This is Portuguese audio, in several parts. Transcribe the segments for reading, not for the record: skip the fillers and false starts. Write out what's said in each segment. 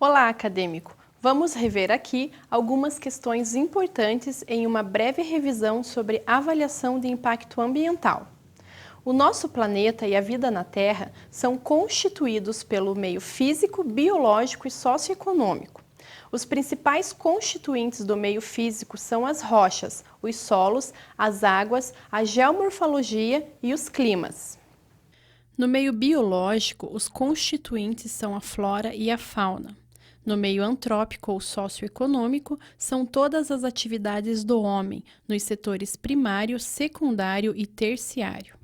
Olá, acadêmico! Vamos rever aqui algumas questões importantes em uma breve revisão sobre avaliação de impacto ambiental. O nosso planeta e a vida na Terra são constituídos pelo meio físico, biológico e socioeconômico. Os principais constituintes do meio físico são as rochas, os solos, as águas, a geomorfologia e os climas. No meio biológico, os constituintes são a flora e a fauna. No meio antrópico ou socioeconômico, são todas as atividades do homem, nos setores primário, secundário e terciário.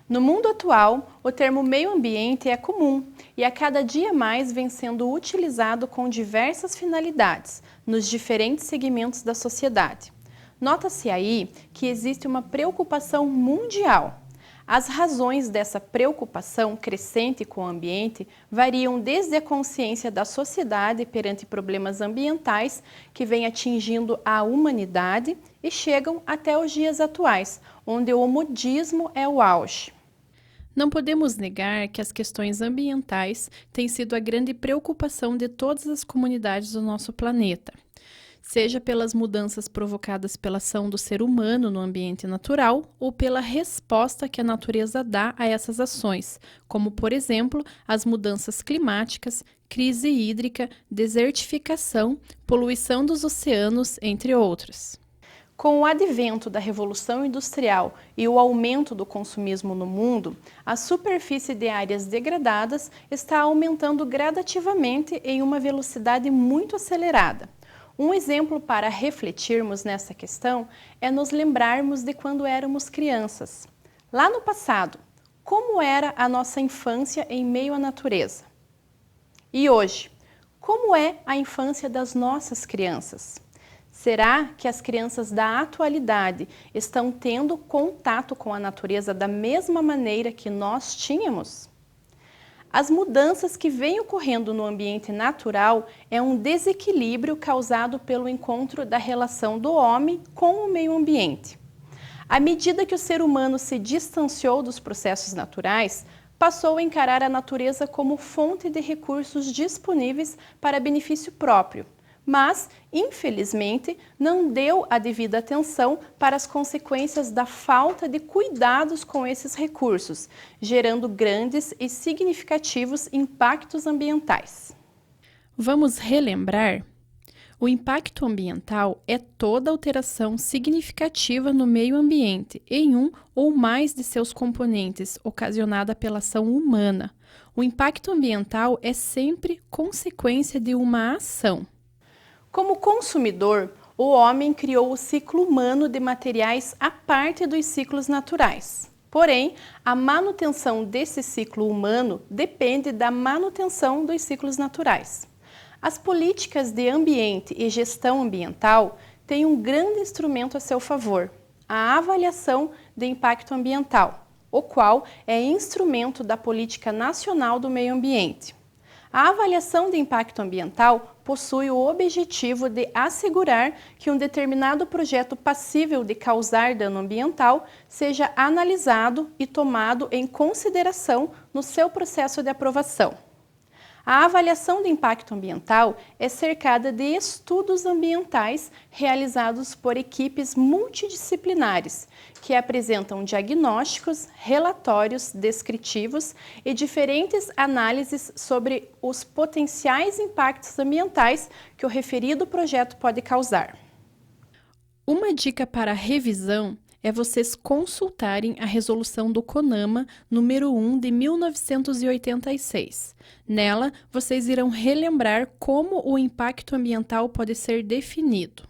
No mundo atual, o termo meio ambiente é comum e a cada dia mais vem sendo utilizado com diversas finalidades, nos diferentes segmentos da sociedade. Nota-se aí que existe uma preocupação mundial. As razões dessa preocupação crescente com o ambiente variam desde a consciência da sociedade perante problemas ambientais que vêm atingindo a humanidade e chegam até os dias atuais, onde o modismo é o auge. Não podemos negar que as questões ambientais têm sido a grande preocupação de todas as comunidades do nosso planeta. Seja pelas mudanças provocadas pela ação do ser humano no ambiente natural ou pela resposta que a natureza dá a essas ações, como, por exemplo, as mudanças climáticas, crise hídrica, desertificação, poluição dos oceanos, entre outras. Com o advento da Revolução Industrial e o aumento do consumismo no mundo, a superfície de áreas degradadas está aumentando gradativamente em uma velocidade muito acelerada. Um exemplo para refletirmos nessa questão é nos lembrarmos de quando éramos crianças. Lá no passado, como era a nossa infância em meio à natureza? E hoje, como é a infância das nossas crianças? Será que as crianças da atualidade estão tendo contato com a natureza da mesma maneira que nós tínhamos? As mudanças que vêm ocorrendo no ambiente natural é um desequilíbrio causado pelo encontro da relação do homem com o meio ambiente. À medida que o ser humano se distanciou dos processos naturais, passou a encarar a natureza como fonte de recursos disponíveis para benefício próprio, mas, infelizmente, não deu a devida atenção para as consequências da falta de cuidados com esses recursos, gerando grandes e significativos impactos ambientais. Vamos relembrar? O impacto ambiental é toda alteração significativa no meio ambiente em um ou mais de seus componentes, ocasionada pela ação humana. O impacto ambiental é sempre consequência de uma ação. Como consumidor, o homem criou o ciclo humano de materiais à parte dos ciclos naturais. Porém, a manutenção desse ciclo humano depende da manutenção dos ciclos naturais. As políticas de ambiente e gestão ambiental têm um grande instrumento a seu favor, a avaliação de impacto ambiental, o qual é instrumento da Política Nacional do Meio Ambiente. A avaliação de impacto ambiental possui o objetivo de assegurar que um determinado projeto passível de causar dano ambiental seja analisado e tomado em consideração no seu processo de aprovação. A avaliação de impacto ambiental é cercada de estudos ambientais realizados por equipes multidisciplinares, que apresentam diagnósticos, relatórios descritivos e diferentes análises sobre os potenciais impactos ambientais que o referido projeto pode causar. Uma dica para revisão é vocês consultarem a resolução do CONAMA número 1 de 1986. Nela, vocês irão relembrar como o impacto ambiental pode ser definido.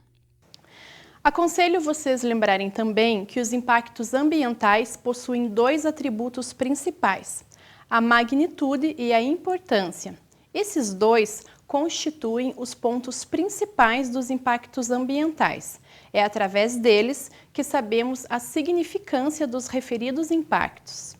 Aconselho vocês lembrarem também que os impactos ambientais possuem dois atributos principais, a magnitude e a importância. Esses dois constituem os pontos principais dos impactos ambientais. É através deles que sabemos a significância dos referidos impactos.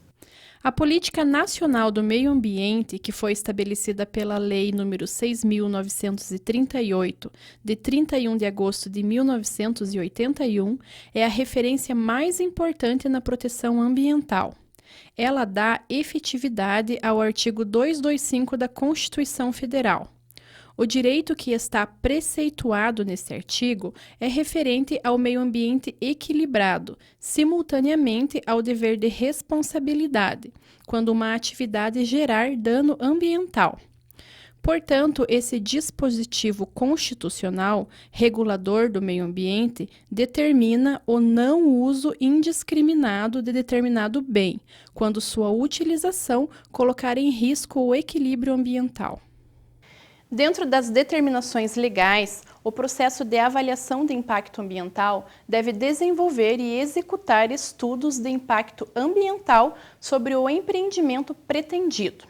A Política Nacional do Meio Ambiente, que foi estabelecida pela Lei nº 6.938, de 31 de agosto de 1981, é a referência mais importante na proteção ambiental. Ela dá efetividade ao artigo 225 da Constituição Federal. O direito que está preceituado neste artigo é referente ao meio ambiente equilibrado, simultaneamente ao dever de responsabilidade, quando uma atividade gerar dano ambiental. Portanto, esse dispositivo constitucional regulador do meio ambiente determina o não uso indiscriminado de determinado bem, quando sua utilização colocar em risco o equilíbrio ambiental. Dentro das determinações legais, o processo de avaliação de impacto ambiental deve desenvolver e executar estudos de impacto ambiental sobre o empreendimento pretendido.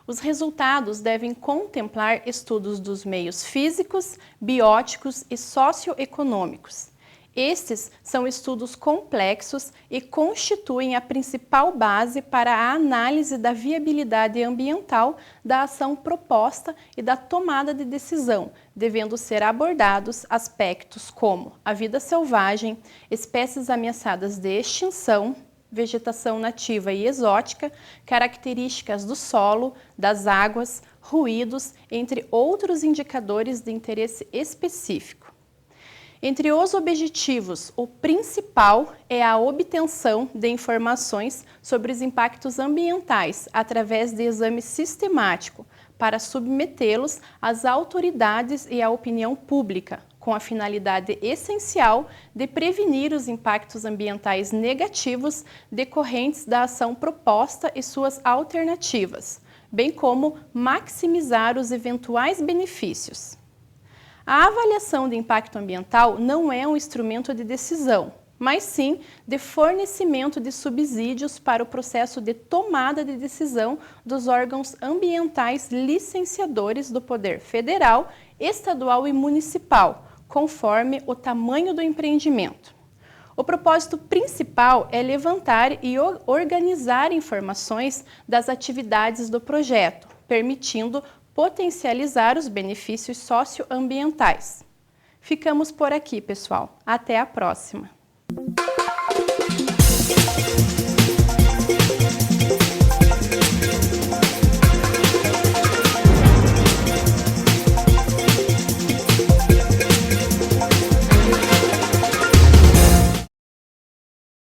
Os resultados devem contemplar estudos dos meios físicos, bióticos e socioeconômicos. Estes são estudos complexos e constituem a principal base para a análise da viabilidade ambiental da ação proposta e da tomada de decisão, devendo ser abordados aspectos como a vida selvagem, espécies ameaçadas de extinção, vegetação nativa e exótica, características do solo, das águas, ruídos, entre outros indicadores de interesse específico. Entre os objetivos, o principal é a obtenção de informações sobre os impactos ambientais através de exame sistemático, para submetê-los às autoridades e à opinião pública, com a finalidade essencial de prevenir os impactos ambientais negativos decorrentes da ação proposta e suas alternativas, bem como maximizar os eventuais benefícios. A avaliação de impacto ambiental não é um instrumento de decisão, mas sim de fornecimento de subsídios para o processo de tomada de decisão dos órgãos ambientais licenciadores do Poder Federal, Estadual e Municipal, conforme o tamanho do empreendimento. O propósito principal é levantar e organizar informações das atividades do projeto, permitindo potencializar os benefícios socioambientais. Ficamos por aqui, pessoal. Até a próxima!